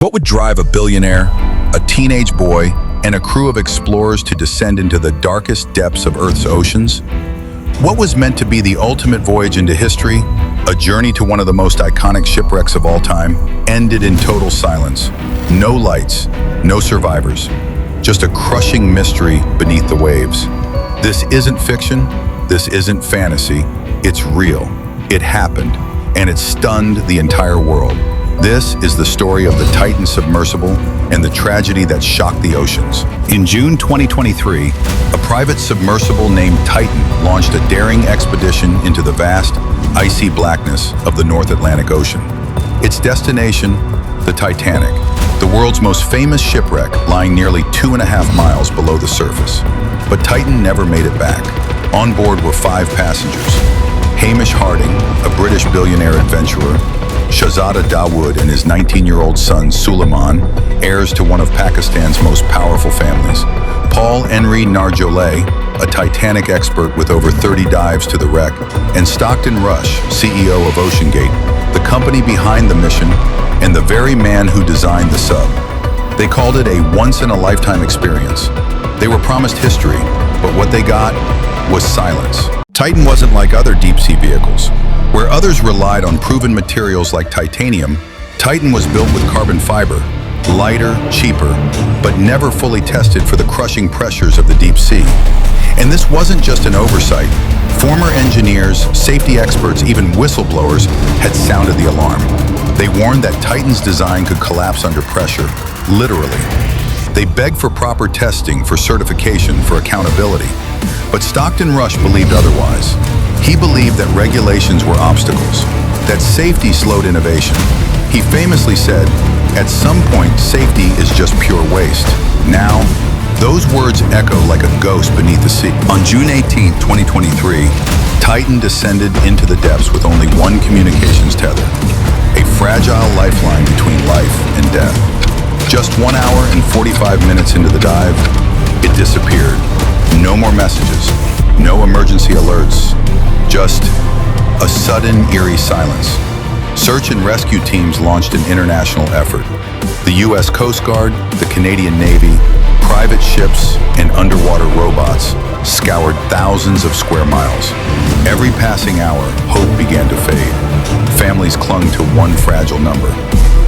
What would drive a billionaire, a teenage boy, and a crew of explorers to descend into the darkest depths of Earth's oceans? What was meant to be the ultimate voyage into history, a journey to one of the most iconic shipwrecks of all time, ended in total silence. No lights, no survivors, just a crushing mystery beneath the waves. This isn't fiction, this isn't fantasy, it's real. It happened, and it stunned the entire world. This is the story of the Titan submersible and the tragedy that shocked the oceans. In June 2023, a private submersible named Titan launched a daring expedition into the vast, icy blackness of the North Atlantic Ocean. Its destination, the Titanic, the world's most famous shipwreck lying nearly 2.5 miles below the surface. But Titan never made it back. On board were 5 passengers: Hamish Harding, a British billionaire adventurer; Shahzada Dawood and his 19-year-old son Suleiman, heirs to one of Pakistan's most powerful families; Paul-Henri Narjolet, a Titanic expert with over 30 dives to the wreck; and Stockton Rush, CEO of OceanGate, the company behind the mission and the very man who designed the sub. They called it a once-in-a-lifetime experience. They were promised history, but what they got was silence. Titan wasn't like other deep-sea vehicles. Where others relied on proven materials like titanium, Titan was built with carbon fiber, lighter, cheaper, but never fully tested for the crushing pressures of the deep sea. And this wasn't just an oversight. Former engineers, safety experts, even whistleblowers had sounded the alarm. They warned that Titan's design could collapse under pressure, literally. They begged for proper testing, for certification, for accountability. But Stockton Rush believed otherwise. He believed that regulations were obstacles, that safety slowed innovation. He famously said, "At some point, safety is just pure waste." Now, those words echo like a ghost beneath the sea. On June 18, 2023, Titan descended into the depths with only one communications tether, a fragile lifeline between life and death. Just 1 hour and 45 minutes into the dive, it disappeared. No more messages, no emergency alerts, just a sudden, eerie silence. Search and rescue teams launched an international effort. The U.S. Coast Guard, the Canadian Navy, private ships, and underwater robots scoured thousands of square miles. Every passing hour, hope began to fade. Families clung to one fragile number: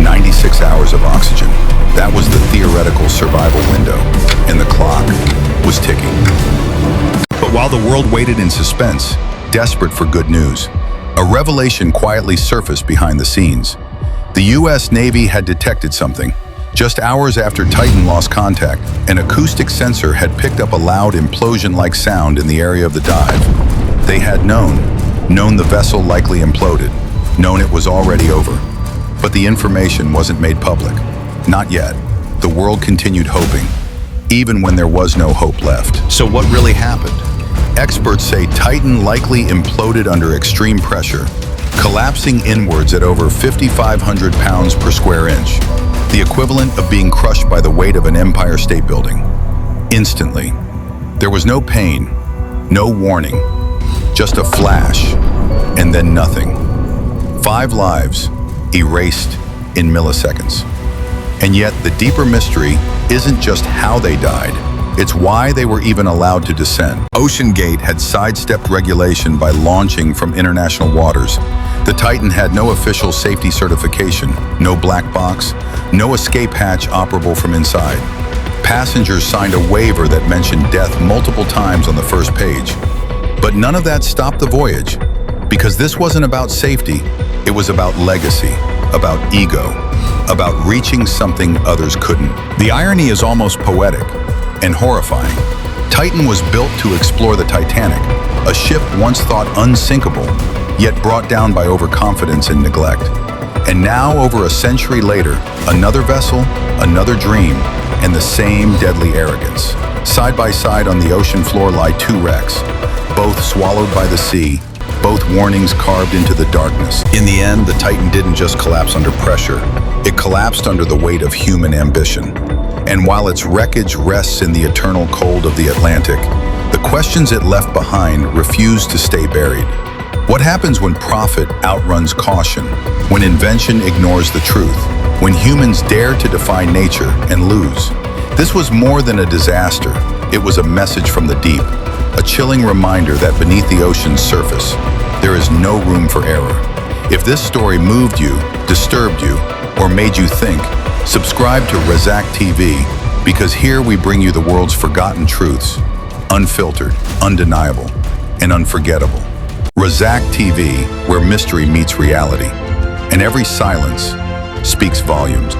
96 hours of oxygen. That was the theoretical survival window, and the clock was ticking. But while the world waited in suspense, desperate for good news, a revelation quietly surfaced behind the scenes. The U.S. Navy had detected something. Just hours after Titan lost contact, an acoustic sensor had picked up a loud implosion-like sound in the area of the dive. They had known the vessel likely imploded, known it was already over. But the information wasn't made public. Not yet. The world continued hoping, even when there was no hope left. So what really happened? Experts say Titan likely imploded under extreme pressure, collapsing inwards at over 5,500 pounds per square inch, the equivalent of being crushed by the weight of an Empire State Building. Instantly. There was no pain, no warning, just a flash, and then nothing. 5 lives erased in milliseconds. And yet, the deeper mystery isn't just how they died, it's why they were even allowed to descend. OceanGate had sidestepped regulation by launching from international waters. The Titan had no official safety certification, no black box, no escape hatch operable from inside. Passengers signed a waiver that mentioned death multiple times on the first page. But none of that stopped the voyage, because this wasn't about safety, it was about legacy, about ego, about reaching something others couldn't. The irony is almost poetic and horrifying. Titan was built to explore the Titanic, a ship once thought unsinkable, yet brought down by overconfidence and neglect. And now, over a century later, another vessel, another dream, and the same deadly arrogance. Side by side on the ocean floor lie 2 wrecks, both swallowed by the sea, both warnings carved into the darkness. In the end, the Titan didn't just collapse under pressure, it collapsed under the weight of human ambition. And while its wreckage rests in the eternal cold of the Atlantic, the questions it left behind refuse to stay buried. What happens when profit outruns caution, when invention ignores the truth, when humans dared to defy nature and lose. This was more than a disaster. It was a message from the deep, a chilling reminder that beneath the ocean's surface, there is no room for error. If this story moved you, disturbed you, or made you think, subscribe to Razak TV, because here we bring you the world's forgotten truths, unfiltered, undeniable, and unforgettable. Razak TV, where mystery meets reality, and every silence speaks volumes.